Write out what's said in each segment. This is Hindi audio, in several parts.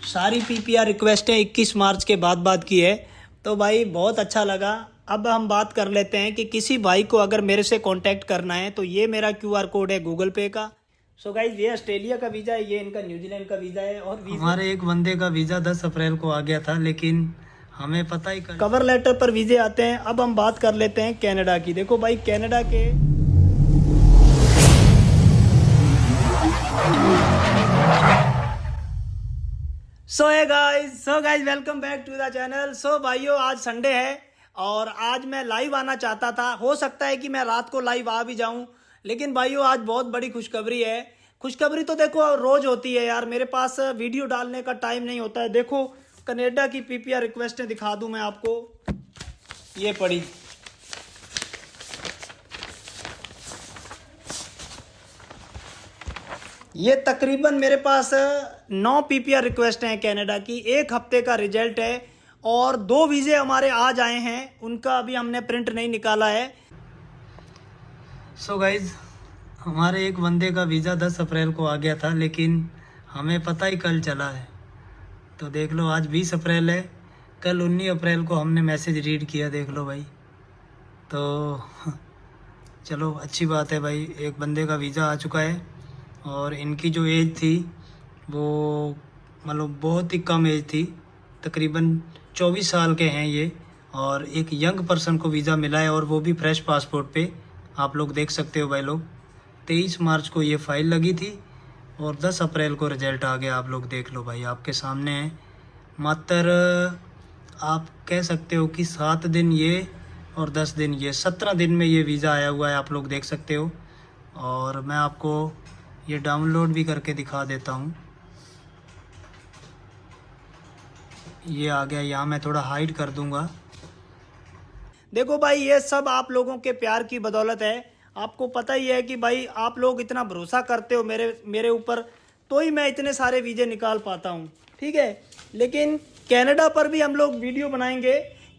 सारी पीपीआर रिक्वेस्टें 21 मार्च के बाद की है। तो भाई बहुत अच्छा लगा। अब हम बात कर लेते हैं कि किसी भाई को अगर मेरे से कांटेक्ट करना है तो ये मेरा क्यूआर कोड है गूगल पे का। सो गाइज ये ऑस्ट्रेलिया का वीज़ा है, ये इनका न्यूजीलैंड का वीज़ा है। और हमारे एक बंदे का वीज़ा 10 अप्रैल को आ गया था, लेकिन हमें पता ही कवर लेटर पर वीज़े आते हैं। अब हम बात कर लेते हैं कनाडा की। देखो भाई कनाडा के so guys welcome back to the channel. So भाइयों आज संडे है और आज मैं लाइव आना चाहता था। हो सकता है कि मैं रात को लाइव आ भी जाऊं, लेकिन भाइयों आज बहुत बड़ी खुशखबरी है। खुशखबरी तो देखो रोज होती है यार, मेरे पास वीडियो डालने का टाइम नहीं होता है। देखो कनाडा की पीपीआर रिक्वेस्टें दिखा दूं मैं आपको, ये पड़ी। ये तकरीबन मेरे पास 9 पीपीआर रिक्वेस्ट हैं कनाडा की। एक हफ्ते का रिजल्ट है और 2 वीज़े हमारे आज आए हैं, उनका अभी हमने प्रिंट नहीं निकाला है। सो गाइज हमारे एक बंदे का वीज़ा 10 अप्रैल को आ गया था, लेकिन हमें पता ही कल चला है। तो देख लो आज 20 अप्रैल है, कल 19 अप्रैल को हमने मैसेज रीड किया। देख लो भाई, तो चलो अच्छी बात है भाई, एक बंदे का वीज़ा आ चुका है। और इनकी जो एज थी वो मतलब बहुत ही कम एज थी, तकरीबन 24 साल के हैं ये। और एक यंग पर्सन को वीज़ा मिला है और वो भी फ्रेश पासपोर्ट पे। आप लोग देख सकते हो भाई लोग, 23 मार्च को ये फ़ाइल लगी थी और 10 अप्रैल को रिजल्ट आ गया। आप लोग देख लो भाई, आपके सामने है। मात्र आप कह सकते हो कि 7 दिन ये और 10 दिन ये, 17 दिन में ये वीज़ा आया हुआ है। आप लोग देख सकते हो। और मैं आपको ये डाउनलोड भी करके दिखा देता हूँ। ये आ गया, यहाँ मैं थोड़ा हाइड कर दूंगा। देखो भाई ये सब आप लोगों के प्यार की बदौलत है। आपको पता ही है कि भाई आप लोग इतना भरोसा करते हो मेरे ऊपर, तो ही मैं इतने सारे वीज़े निकाल पाता हूँ, ठीक है। लेकिन कनाडा पर भी हम लोग वीडियो बनाएंगे।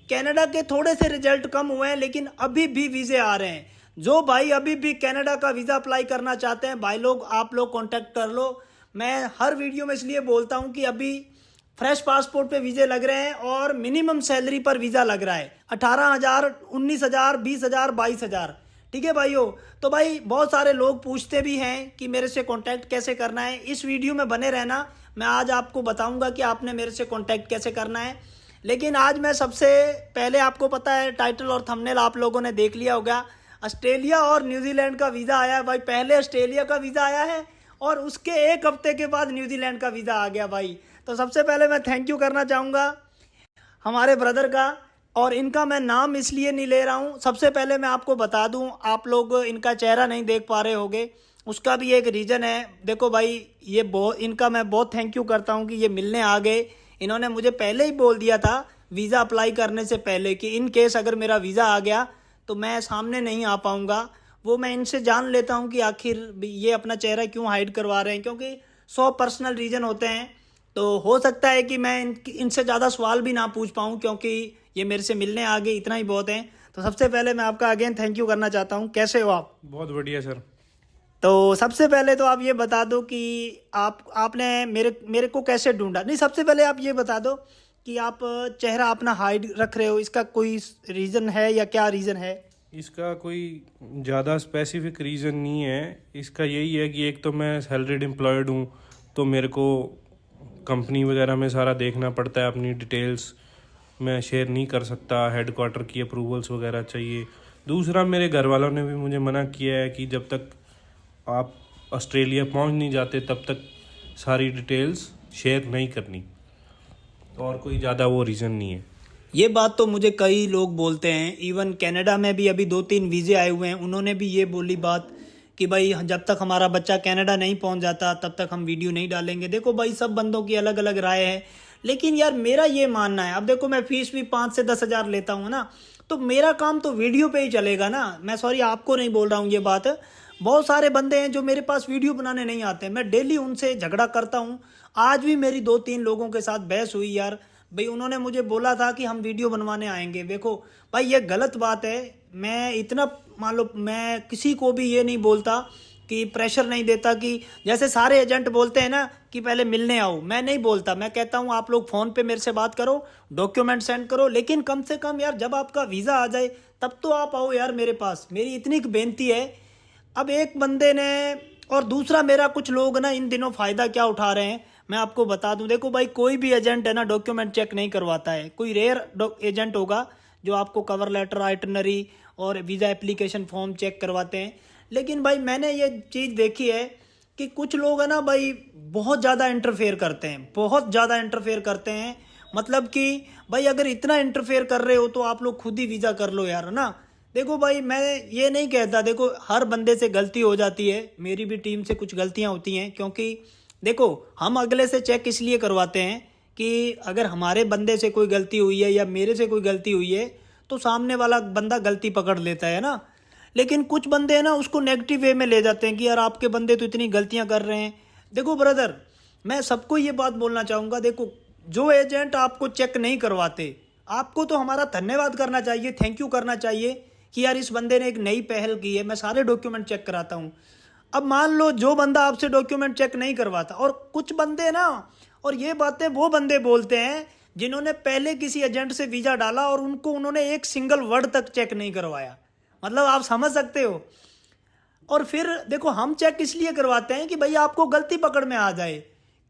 कनाडा के थोड़े से रिजल्ट कम हुए हैं, लेकिन अभी भी वीज़े आ रहे हैं। जो भाई अभी भी कनाडा का वीज़ा अप्लाई करना चाहते हैं भाई लोग, आप लोग कांटेक्ट कर लो। मैं हर वीडियो में इसलिए बोलता हूं कि अभी फ्रेश पासपोर्ट पे वीज़े लग रहे हैं और मिनिमम सैलरी पर वीज़ा लग रहा है। 18,000, 19,000, 20,000, 22,000, ठीक है भाइयों। तो भाई बहुत सारे लोग पूछते भी हैं कि मेरे से कांटेक्ट कैसे करना है। इस वीडियो में बने रहना, मैं आज आपको बताऊंगा कि आपने मेरे से कांटेक्ट कैसे करना है। लेकिन आज मैं सबसे पहले, आपको पता है टाइटल और थंबनेल आप लोगों ने देख लिया होगा, ऑस्ट्रेलिया और न्यूजीलैंड का वीज़ा आया है भाई। पहले ऑस्ट्रेलिया का वीज़ा आया है और उसके एक हफ्ते के बाद न्यूजीलैंड का वीज़ा आ गया भाई। तो सबसे पहले मैं थैंक यू करना चाहूँगा हमारे ब्रदर का। और इनका मैं नाम इसलिए नहीं ले रहा हूँ, सबसे पहले मैं आपको बता दूँ, आप लोग इनका चेहरा नहीं देख पा रहे होंगे, उसका भी एक रीज़न है। देखो भाई ये इनका मैं बहुत थैंक यू करता हूँ कि ये मिलने आ गए। इन्होंने मुझे पहले ही बोल दिया था वीज़ा अप्लाई करने से पहले कि इन केस अगर मेरा वीज़ा आ गया तो मैं सामने नहीं आ पाऊँगा। वो मैं इनसे जान लेता हूँ कि आखिर ये अपना चेहरा क्यों हाइड करवा रहे हैं, क्योंकि 100 पर्सनल रीज़न होते हैं। तो हो सकता है कि मैं इनसे ज़्यादा सवाल भी ना पूछ पाऊँ, क्योंकि ये मेरे से मिलने आ गए, इतना ही बहुत है। तो सबसे पहले मैं आपका अगेन थैंक यू करना चाहता हूँ। कैसे हो आप? बहुत बढ़िया सर। तो सबसे पहले तो आप ये बता दो कि आपने मेरे को कैसे ढूंढा। नहीं, सबसे पहले आप ये बता दो कि आप चेहरा अपना हाइड रख रहे हो, इसका कोई रीज़न है या क्या रीज़न है? इसका कोई ज़्यादा स्पेसिफिक रीज़न नहीं है। इसका यही है कि एक तो मैं सैलरीड एम्प्लॉयड हूँ, तो मेरे को कंपनी वगैरह में सारा देखना पड़ता है, अपनी डिटेल्स मैं शेयर नहीं कर सकता, हेडक्वार्टर की अप्रूवल्स वगैरह चाहिए। दूसरा, मेरे घर वालों ने भी मुझे मना किया है कि जब तक आप ऑस्ट्रेलिया पहुँच नहीं जाते तब तक सारी डिटेल्स शेयर नहीं करनी। और कोई ज़्यादा वो रीज़न नहीं है। ये बात तो मुझे कई लोग बोलते हैं, इवन कनाडा में भी अभी 2-3 वीज़े आए हुए हैं, उन्होंने भी ये बोली बात कि भाई जब तक हमारा बच्चा कनाडा नहीं पहुंच जाता तब तक हम वीडियो नहीं डालेंगे। देखो भाई सब बंदों की अलग अलग राय है, लेकिन यार मेरा ये मानना है, अब देखो मैं फीस भी 5 से 10 हज़ार लेता हूँ ना, तो मेरा काम तो वीडियो पे ही चलेगा ना। मैं सॉरी आपको नहीं बोल रहा हूँ ये बात। बहुत सारे बंदे हैं जो मेरे पास वीडियो बनाने नहीं आते, मैं डेली उनसे झगड़ा करता हूँ। आज भी मेरी 2-3 लोगों के साथ बहस हुई यार। भाई उन्होंने मुझे बोला था कि हम वीडियो बनवाने आएंगे। देखो भाई ये गलत बात है। मैं इतना मान लो, मैं किसी को भी ये नहीं बोलता कि प्रेशर नहीं देता कि जैसे सारे एजेंट बोलते हैं ना कि पहले मिलने आओ, मैं नहीं बोलता। मैं कहता हूँ आप लोग फ़ोन पे मेरे से बात करो, डॉक्यूमेंट सेंड करो, लेकिन कम से कम यार जब आपका वीज़ा आ जाए तब तो आप आओ यार मेरे पास। मेरी इतनी बेनती है। अब एक बंदे ने, और दूसरा मेरा कुछ लोग ना इन दिनों फ़ायदा क्या उठा रहे हैं मैं आपको बता दूं। देखो भाई, कोई भी एजेंट है ना डॉक्यूमेंट चेक नहीं करवाता है। कोई रेयर एजेंट होगा जो आपको कवर लेटर, आइटनरी और वीज़ा एप्लीकेशन फॉर्म चेक करवाते हैं। लेकिन भाई मैंने ये चीज़ देखी है कि कुछ लोग है ना भाई बहुत ज़्यादा इंटरफेयर करते हैं, बहुत ज़्यादा इंटरफेयर करते हैं। मतलब कि भाई अगर इतना इंटरफेयर कर रहे हो तो आप लोग खुद ही वीज़ा कर लो यार, है ना। देखो भाई मैं ये नहीं कहता, देखो हर बंदे से गलती हो जाती है, मेरी भी टीम से कुछ गलतियां होती हैं। क्योंकि देखो हम अगले से चेक इसलिए करवाते हैं कि अगर हमारे बंदे से कोई गलती हुई है या मेरे से कोई गलती हुई है तो सामने वाला बंदा गलती पकड़ लेता है ना। लेकिन कुछ बंदे हैं ना उसको नेगेटिव वे में ले जाते हैं कि यार आपके बंदे तो इतनी गलतियां कर रहे हैं। देखो ब्रदर, मैं सबको ये बात बोलना चाहूँगा, देखो जो एजेंट आपको चेक नहीं करवाते आपको तो हमारा धन्यवाद करना चाहिए, थैंक यू करना चाहिए कि यार इस बंदे ने एक नई पहल की है, मैं सारे डॉक्यूमेंट चेक कराता हूँ। अब मान लो जो बंदा आपसे डॉक्यूमेंट चेक नहीं करवाता, और कुछ बंदे ना, और ये बातें वो बंदे बोलते हैं जिन्होंने पहले किसी एजेंट से वीज़ा डाला और उन्होंने एक सिंगल वर्ड तक चेक नहीं करवाया। मतलब आप समझ सकते हो। और फिर देखो हम चेक इसलिए करवाते हैं कि भाई आपको गलती पकड़ में आ जाए।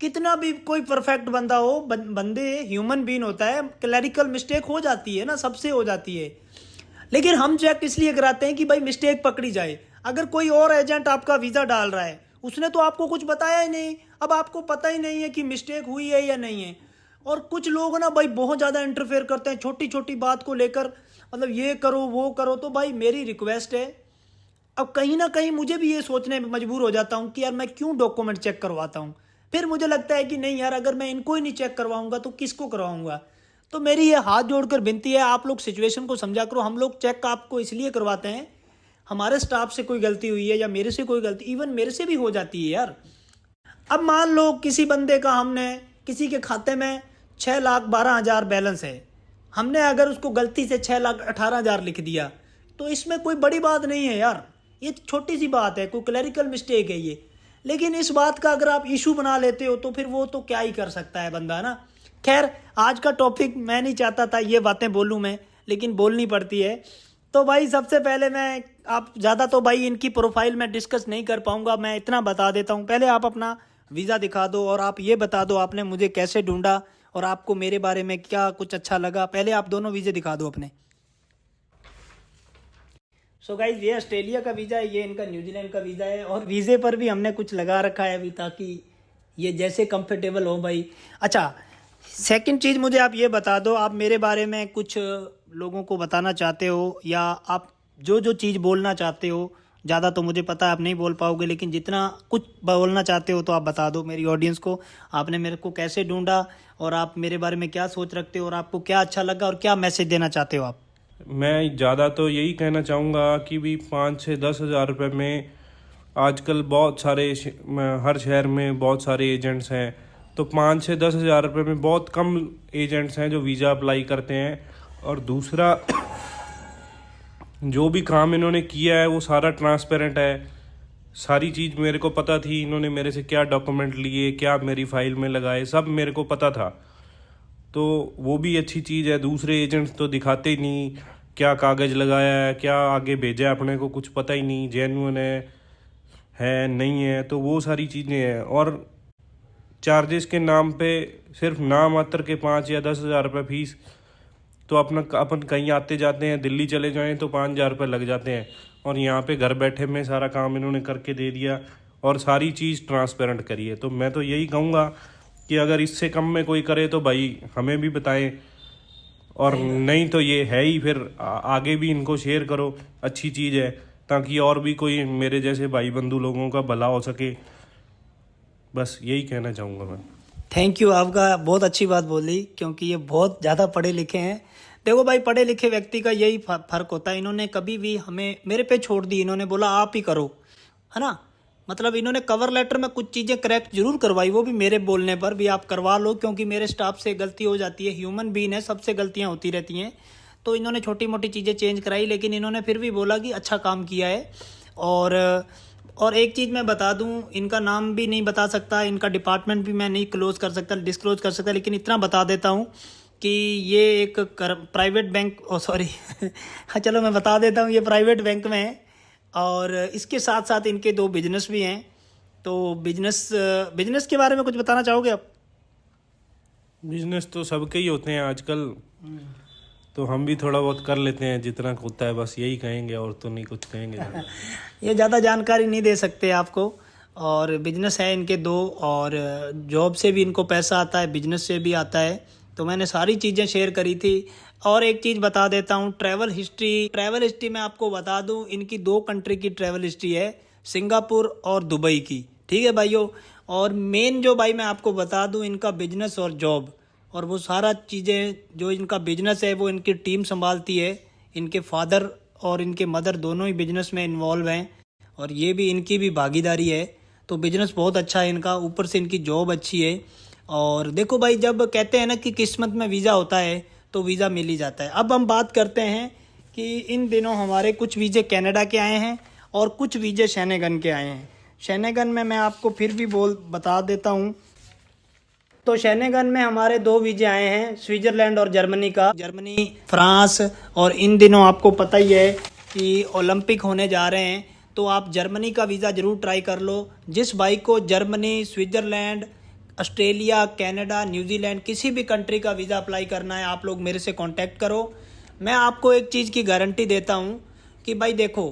कितना भी कोई परफेक्ट बंदा हो, बंदे ह्यूमन बीन होता है, क्लैरिकल मिस्टेक हो जाती है ना, सबसे हो जाती है। लेकिन हम चेक इसलिए कराते हैं कि भाई मिस्टेक पकड़ी जाए। अगर कोई और एजेंट आपका वीज़ा डाल रहा है, उसने तो आपको कुछ बताया ही नहीं, अब आपको पता ही नहीं है कि मिस्टेक हुई है या नहीं है। और कुछ लोग ना भाई बहुत ज़्यादा इंटरफेयर करते हैं छोटी छोटी बात को लेकर, मतलब ये करो वो करो। तो भाई मेरी रिक्वेस्ट है, अब कहीं ना कहीं मुझे भी ये सोचने में मजबूर हो जाता हूँ कि यार मैं क्यों डॉक्यूमेंट चेक करवाता हूँ। फिर मुझे लगता है कि नहीं यार, अगर मैं इनको ही नहीं चेक करवाऊंगा तो किसको करवाऊंगा। तो मेरी ये हाथ जोड़कर विनती है, आप लोग सिचुएशन को समझा करो। हम लोग चेक आपको इसलिए करवाते हैं, हमारे स्टाफ से कोई गलती हुई है या मेरे से कोई गलती, इवन मेरे से भी हो जाती है यार। अब मान लो किसी बंदे का, हमने किसी के खाते में 6,12,000 बैलेंस है, हमने अगर उसको गलती से 6,18,000 लिख दिया तो इसमें कोई बड़ी बात नहीं है यार, ये छोटी सी बात है, कोई क्लैरिकल मिस्टेक है ये। लेकिन इस बात का अगर आप इशू बना लेते हो तो फिर वो तो क्या ही कर सकता है बंदा ना। खैर आज का टॉपिक मैं नहीं चाहता था ये बातें बोलूं मैं, लेकिन बोलनी पड़ती है। तो भाई सबसे पहले मैं, आप ज़्यादा तो भाई इनकी प्रोफाइल में डिस्कस नहीं कर पाऊंगा, मैं इतना बता देता हूं। पहले आप अपना वीज़ा दिखा दो और आप ये बता दो आपने मुझे कैसे ढूंढा और आपको मेरे बारे में क्या कुछ अच्छा लगा। पहले आप दोनों वीज़े दिखा दो अपने। सो गाइज ये ऑस्ट्रेलिया का वीज़ा है, ये इनका न्यूजीलैंड का वीज़ा है, और वीज़े पर भी हमने कुछ लगा रखा है अभी ताकि ये जैसे कंफर्टेबल हो भाई। अच्छा, सेकंड चीज़ मुझे आप ये बता दो, आप मेरे बारे में कुछ लोगों को बताना चाहते हो या आप जो जो चीज़ बोलना चाहते हो, ज़्यादा तो मुझे पता है आप नहीं बोल पाओगे, लेकिन जितना कुछ बोलना चाहते हो तो आप बता दो मेरी ऑडियंस को। आपने मेरे को कैसे ढूंढा और आप मेरे बारे में क्या सोच रखते हो और आपको क्या अच्छा लगा और क्या मैसेज देना चाहते हो आप। मैं ज़्यादा तो यही कहना चाहूँगा कि भी 5 से 10 हज़ार रुपये में आजकल बहुत सारे हर शहर में बहुत सारे एजेंट्स हैं। तो 5 से 10 हज़ार रुपये में बहुत कम एजेंट्स हैं जो वीज़ा अप्लाई करते हैं। और दूसरा जो भी काम इन्होंने किया है वो सारा ट्रांसपेरेंट है, सारी चीज़ मेरे को पता थी। इन्होंने मेरे से क्या डॉक्यूमेंट लिए, क्या मेरी फ़ाइल में लगाए, सब मेरे को पता था। तो वो भी अच्छी चीज़ है। दूसरे एजेंट्स तो दिखाते ही नहीं क्या कागज़ लगाया है, क्या आगे भेजा है, अपने को कुछ पता ही नहीं जेन्युइन है नहीं है। तो वो सारी चीज़ें हैं। और चार्जेस के नाम पे सिर्फ नाम मात्र के 5 या 10 हज़ार रुपये फीस, तो अपन कहीं आते जाते हैं, दिल्ली चले जाएं तो 5,000 रुपये लग जाते हैं। और यहाँ पे घर बैठे में सारा काम इन्होंने करके दे दिया और सारी चीज़ ट्रांसपेरेंट करी है। तो मैं तो यही कहूँगा कि अगर इससे कम में कोई करे तो भाई हमें भी बताएं, और नहीं तो ये है ही, फिर आगे भी इनको शेयर करो, अच्छी चीज़ है, ताकि और भी कोई मेरे जैसे भाई बंधु लोगों का भला हो सके। बस यही कहना चाहूँगा मैं। थैंक यू, आपका बहुत अच्छी बात बोली, क्योंकि ये बहुत ज़्यादा पढ़े लिखे हैं। देखो भाई पढ़े लिखे व्यक्ति का यही फ़र्क होता है, इन्होंने कभी भी हमें मेरे पे छोड़ दी, इन्होंने बोला आप ही करो, है ना। मतलब इन्होंने कवर लेटर में कुछ चीज़ें करेक्ट जरूर करवाई, वो भी मेरे बोलने पर भी आप करवा लो, क्योंकि मेरे स्टाफ से गलती हो जाती है, ह्यूमन बीन है, सबसे गलतियाँ होती रहती हैं। तो इन्होंने छोटी मोटी चीज़ें चेंज कराई, लेकिन इन्होंने फिर भी बोला कि अच्छा काम किया है। और एक चीज़ मैं बता दूं, इनका नाम भी नहीं बता सकता, इनका डिपार्टमेंट भी मैं नहीं क्लोज कर सकता, डिस्क्लोज कर सकता, लेकिन इतना बता देता हूं कि ये एक प्राइवेट बैंक, ओ सॉरी हाँ चलो मैं बता देता हूं, ये प्राइवेट बैंक में है। और इसके साथ साथ इनके 2 बिजनेस भी हैं। तो बिजनेस के बारे में कुछ बताना चाहोगे आप? बिजनेस तो सबके ही होते हैं आजकल, तो हम भी थोड़ा बहुत कर लेते हैं जितना होता है, बस यही कहेंगे और तो नहीं कुछ कहेंगे ज़्यादा। ये ज़्यादा जानकारी नहीं दे सकते आपको। और बिजनेस है इनके 2, और जॉब से भी इनको पैसा आता है, बिजनेस से भी आता है। तो मैंने सारी चीज़ें शेयर करी थी। और एक चीज़ बता देता हूँ, ट्रैवल हिस्ट्री मैं आपको बता दूँ, इनकी 2 कंट्री की ट्रैवल हिस्ट्री है, सिंगापुर और दुबई की। ठीक है भाइयों। और मेन जो भाई मैं आपको बता दूँ, इनका बिजनेस और जॉब और वो सारा चीज़ें, जो इनका बिजनेस है वो इनकी टीम संभालती है। इनके फादर और इनके मदर दोनों ही बिजनेस में इन्वॉल्व हैं, और ये भी इनकी भी भागीदारी है। तो बिजनेस बहुत अच्छा है इनका, ऊपर से इनकी जॉब अच्छी है। और देखो भाई, जब कहते हैं ना कि किस्मत में वीज़ा होता है तो वीज़ा मिल ही जाता है। अब हम बात करते हैं कि इन दिनों हमारे कुछ वीज़े कनाडा के आए हैं और कुछ वीज़े शेनेगन के आए हैं। शेनेगन में मैं आपको फिर भी बता देता हूँ। तो शेनेगन में हमारे 2 वीज़े आए हैं, स्विट्ज़रलैंड और जर्मनी का। जर्मनी, फ्रांस, और इन दिनों आपको पता ही है कि ओलंपिक होने जा रहे हैं, तो आप जर्मनी का वीज़ा ज़रूर ट्राई कर लो। जिस भाई को Germany, Switzerland, Australia, Canada, New Zealand, किसी भी कंट्री का वीज़ा अप्लाई करना है, आप लोग मेरे से कांटेक्ट करो। मैं आपको एक चीज़ की गारंटी देता हूँ कि भाई देखो,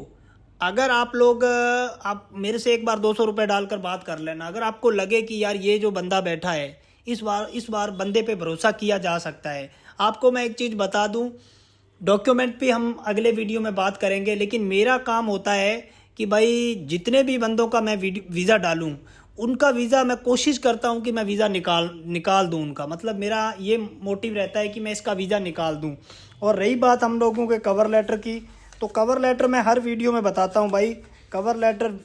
अगर आप मेरे से एक बार 200 रुपये डालकर बात कर लेना। अगर आपको लगे कि यार ये जो बंदा बैठा है, इस बार बंदे पे भरोसा किया जा सकता है। आपको मैं एक चीज़ बता दूं, डॉक्यूमेंट भी हम अगले वीडियो में बात करेंगे, लेकिन मेरा काम होता है कि भाई जितने भी बंदों का मैं वीज़ा डालूं, उनका वीज़ा मैं कोशिश करता हूं कि मैं वीज़ा निकाल दूं उनका। मतलब मेरा ये मोटिव रहता है कि मैं इसका वीज़ा निकाल दूं। और रही बात हम लोगों के कवर लेटर की, तो कवर लेटर मैं हर वीडियो में बताता हूं भाई। कवर लेटर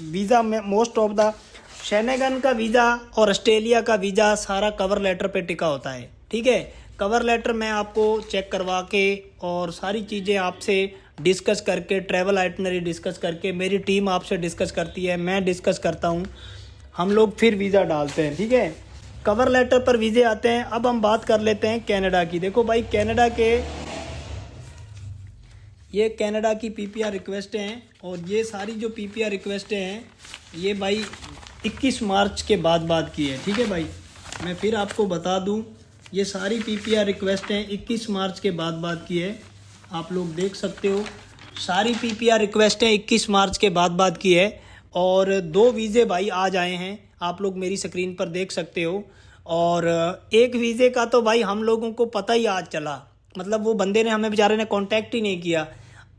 वीज़ा में मोस्ट ऑफ द शेनेगन का वीज़ा और ऑस्ट्रेलिया का वीज़ा सारा कवर लेटर पे टिका होता है। ठीक है, कवर लेटर मैं आपको चेक करवा के और सारी चीज़ें आपसे डिस्कस करके, ट्रैवल आइटनरी डिस्कस करके, मेरी टीम आपसे डिस्कस करती है, मैं डिस्कस करता हूँ, हम लोग फिर वीज़ा डालते हैं। ठीक है, कवर लेटर पर वीज़े आते हैं। अब हम बात कर लेते हैं कनाडा की। देखो भाई, ये कनाडा की पीपीआर रिक्वेस्ट हैं, और ये सारी जो पीपीआर रिक्वेस्टें हैं ये भाई 21 मार्च के बाद की है। ठीक है भाई, मैं फिर आपको बता दूं, ये सारी पीपीआर रिक्वेस्टें 21 मार्च के बाद की है। आप लोग देख सकते हो, सारी पीपीआर रिक्वेस्टें 21 मार्च के बाद की है। और 2 वीज़े भाई आज आए हैं, आप लोग मेरी स्क्रीन पर देख सकते हो। और एक वीज़े का तो भाई हम लोगों को पता ही आज चला, मतलब वो बंदे ने हमें, बेचारे ने कांटेक्ट ही नहीं किया।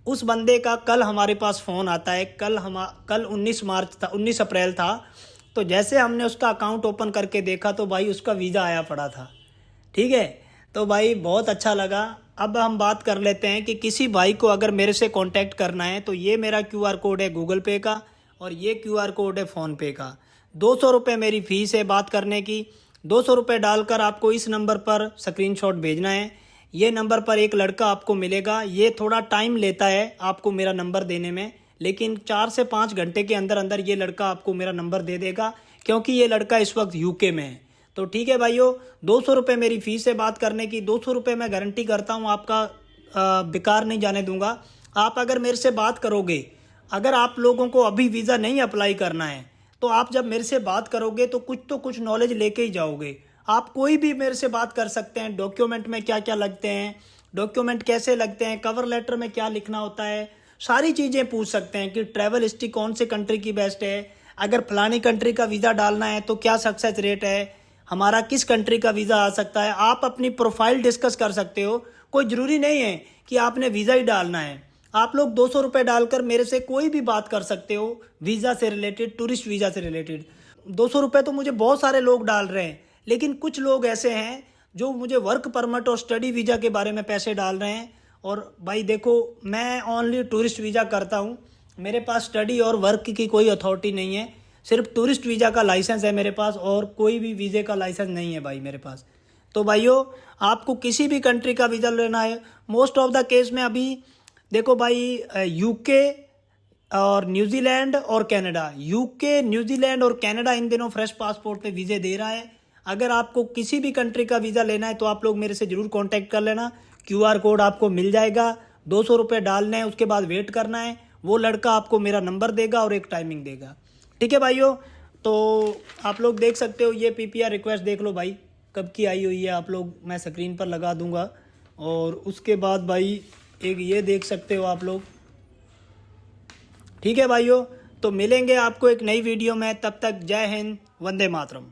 उस बंदे का कल हमारे पास फ़ोन आता है। कल 19 अप्रैल था। तो जैसे हमने उसका अकाउंट ओपन करके देखा तो भाई उसका वीज़ा आया पड़ा था। ठीक है, तो भाई बहुत अच्छा लगा। अब हम बात कर लेते हैं कि किसी भाई को अगर मेरे से कांटेक्ट करना है तो ये मेरा QR कोड है गूगल पे का, और ये QR कोड है फ़ोनपे का। 200 रुपये मेरी फ़ीस है बात करने की। 200 रुपये डालकर आपको इस नंबर पर स्क्रीनशॉट भेजना है। ये नंबर पर एक लड़का आपको मिलेगा। ये थोड़ा टाइम लेता है आपको मेरा नंबर देने में, लेकिन 4 से 5 घंटे के अंदर अंदर ये लड़का आपको मेरा नंबर दे देगा, क्योंकि ये लड़का इस वक्त यूके में है। तो ठीक है भाइयों, 200 रुपये मेरी फ़ीस है बात करने की। 200 रुपये मैं गारंटी करता हूँ आपका बेकार नहीं जाने दूंगा। आप अगर मेरे से बात करोगे, अगर आप लोगों को अभी वीज़ा नहीं अप्लाई करना है, तो आप जब मेरे से बात करोगे तो कुछ नॉलेज लेके ही जाओगे। आप कोई भी मेरे से बात कर सकते हैं, डॉक्यूमेंट में क्या क्या लगते हैं, डॉक्यूमेंट कैसे लगते हैं, कवर लेटर में क्या लिखना होता है, सारी चीज़ें पूछ सकते हैं कि ट्रैवल हिस्ट्री कौन से कंट्री की बेस्ट है, अगर फलानी कंट्री का वीज़ा डालना है तो क्या सक्सेस रेट है, हमारा किस कंट्री का वीज़ा आ सकता है। आप अपनी प्रोफाइल डिस्कस कर सकते हो। कोई ज़रूरी नहीं है कि आपने वीज़ा ही डालना है। आप लोग 200 रुपये डालकर मेरे से कोई भी बात कर सकते हो वीज़ा से रिलेटेड, टूरिस्ट वीज़ा से रिलेटेड। 200 रुपये तो मुझे बहुत सारे लोग डाल रहे हैं, लेकिन कुछ लोग ऐसे हैं जो मुझे वर्क परमिट और स्टडी वीज़ा के बारे में पैसे डाल रहे हैं। और भाई देखो, मैं ओनली टूरिस्ट वीज़ा करता हूँ, मेरे पास स्टडी और वर्क की कोई अथॉरिटी नहीं है। सिर्फ टूरिस्ट वीज़ा का लाइसेंस है मेरे पास, और कोई भी वीज़े का लाइसेंस नहीं है भाई मेरे पास। तो भाइयों, आपको किसी भी कंट्री का वीज़ा लेना है, मोस्ट ऑफ द केस में अभी देखो भाई, यूके, और न्यूजीलैंड और कनाडा, यूके, न्यूजीलैंड और कनाडा इन दिनों फ्रेश पासपोर्ट पे वीज़े दे रहा है। अगर आपको किसी भी कंट्री का वीज़ा लेना है तो आप लोग मेरे से ज़रूर कांटेक्ट कर लेना। QR कोड आपको मिल जाएगा, 200 रुपये डालने हैं, उसके बाद वेट करना है। वो लड़का आपको मेरा नंबर देगा और एक टाइमिंग देगा। ठीक है भाइयों, तो आप लोग देख सकते हो, ये PPR रिक्वेस्ट देख लो भाई कब की आई हुई है, आप लोग मैं स्क्रीन पर लगा दूंगा। और उसके बाद भाई एक ये देख सकते हो आप लोग। ठीक है भाइयों, तो मिलेंगे आपको एक नई वीडियो में, तब तक जय हिंद, वंदे मातरम।